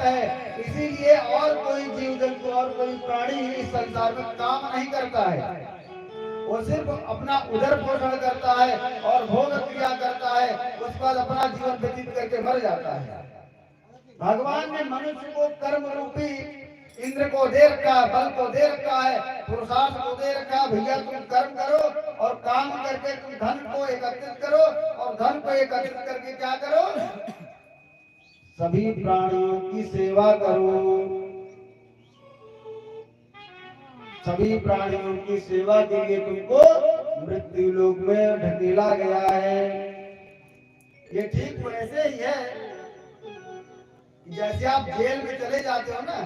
है, इसीलिए और कोई जीव जंतु और कोई प्राणी इस संसार में काम नहीं करता है। वो सिर्फ अपना उदर पोषण करता है और भोग क्रिया करता है, उसके बाद अपना जीवन व्यतीत करके मर जाता है। भगवान ने मनुष्य को कर्म रूपी इंद्र को दे रखा है, बल को दे रखा है, पुरुषार्थ को दे रखा है। भैया तुम कर्म करो और काम करके तुम धन को एकत्रित करो, और धन को एकत्रित करके क्या करो, सभी प्राणियों की सेवा करो। सभी प्राणियों की सेवा के लिए तुमको मृत्यु लोक में ढकेला गया है। ये ठीक वैसे ही है जैसे आप जेल में चले जाते हो ना,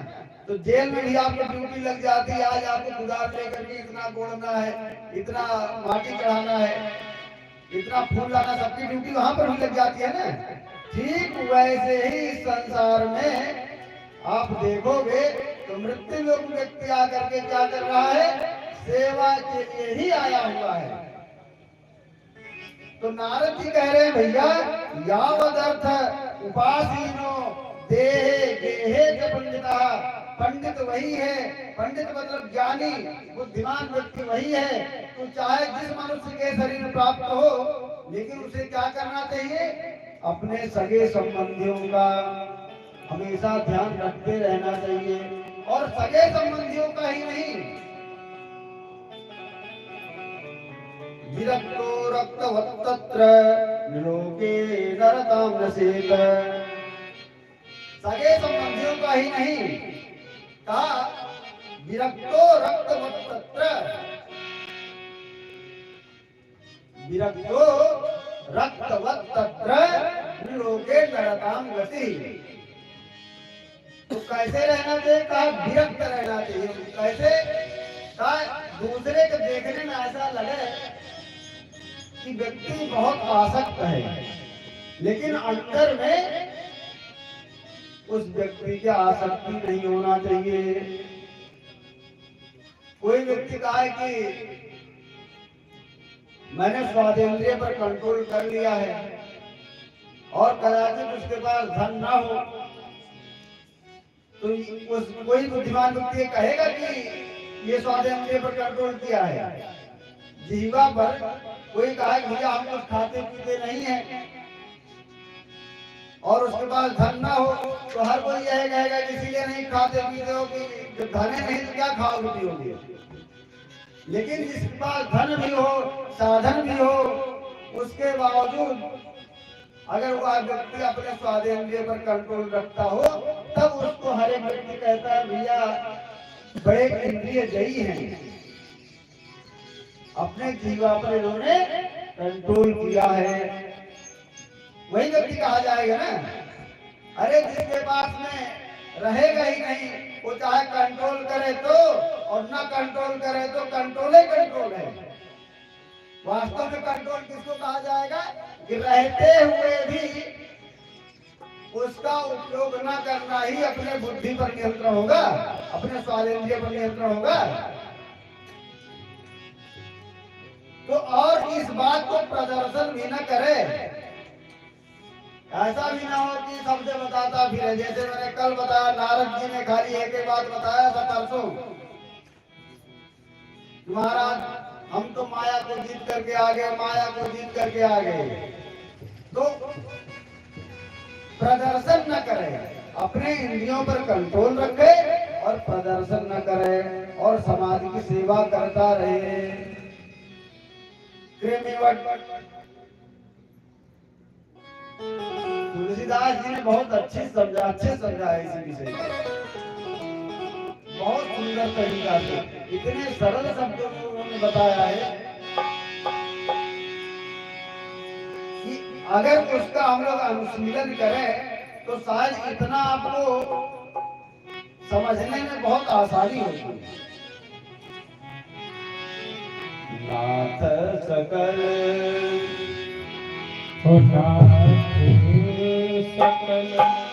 तो जेल में भी आपको ड्यूटी लग जाती है। आज आपको खुदार लेकर के इतना गोड़ना है, इतना माटी चढ़ाना है, इतना फूल लाना, सबकी ड्यूटी वहां पर भी लग जाती है ना। ठीक वैसे ही इस संसार में आप देखोगे तो मृत्यु लोक व्यक्ति आकर के क्या कर रहा है, सेवा के लिए ही आया हुआ है। तो नारद जी कह रहे हैं भैया, यावदर्थ उपासीनो देहे गेहे च पंडिता। पंडित वही है, पंडित मतलब ज्ञानी बुद्धिमान व्यक्ति वही है। तो चाहे जिस मनुष्य के शरीर में प्राप्त हो, लेकिन उसे क्या करना चाहिए, अपने सगे संबंधियों का हमेशा ध्यान रखते रहना चाहिए। और सगे संबंधियों का ही नहीं, विरक्तो रक्तवत्तत्र लोके नरकाम नसेत। सगे संबंधियों का ही नहीं, कहा विरक्तो रक्तवत्तत्र, विरक्तो रक्तवत्तत्र लोके नरकाम गति। तो कैसे रहना चाहिए, कहा विरक्त रहना चाहिए। कैसे, कहा दूसरे को देखने में ऐसा लगे कि व्यक्ति बहुत आसक्त है, लेकिन अंदर में उस व्यक्ति की आसक्ति नहीं होना चाहिए। कोई व्यक्ति कहा है कि मैंने स्वादेंद्रिय पर कंट्रोल कर लिया है, और कदाचित उसके पास धन ना हो, तो उस कोई बुद्धिमान व्यक्ति कहेगा कि ये स्वादेंद्रिय पर कंट्रोल किया है। जीवा पर कोई कहा कि भैया हम कुछ खाते पीते नहीं है, और उसके पास धन ना हो, तो हर कोई यह कहेगा कि इसीलिए नहीं खाते पीते हो कि जब धन नहीं तो क्या खाओगे पियोगे। लेकिन जिसके पास धन भी हो, साधन भी हो, उसके बावजूद अगर वह व्यक्ति अपने स्वादेंद्रिय पर कंट्रोल रखता हो, तब उसको हर एक व्यक्ति कहता है भैया बड़े इंद्रिय जयी हैं, अपने जीवा पर इन्होंने कंट्रोल किया है। वही व्यक्ति कहा जाएगा ना। अरे जिसके पास में रहेगा ही नहीं, वो चाहे कंट्रोल करे तो और ना कंट्रोल करे तो कंट्रोल ही कंट्रोल है। वास्तव में कंट्रोल किसको कहा जाएगा, कि रहते हुए भी उसका उपयोग न करना ही अपने बुद्धि पर नियंत्रण होगा, अपने स्वादेंद्रिय पर नियंत्रण होगा। तो और इस बात को प्रदर्शन भी न करे, ऐसा भी ना हो कि सबसे बताता फिरे। जैसे मैंने कल बताया, नारद जी ने खाली एक बात बताया था परसों, महाराज हम तो माया को जीत करके आ गए, माया को जीत करके आ गए। तो प्रदर्शन न करे, अपने इंद्रियों पर कंट्रोल रखे और प्रदर्शन न करे, और समाज की सेवा करता रहे। तुलसीदास जी ने बहुत अच्छे समझाया इसी विषय को, बहुत सुंदर तरीका से, इतने सरल शब्दों में उन्होंने बताया है कि अगर उसका हम लोग अनुशीलन करें तो शायद इतना आपको समझने में बहुत आसानी होगी। नाथ सकल सकल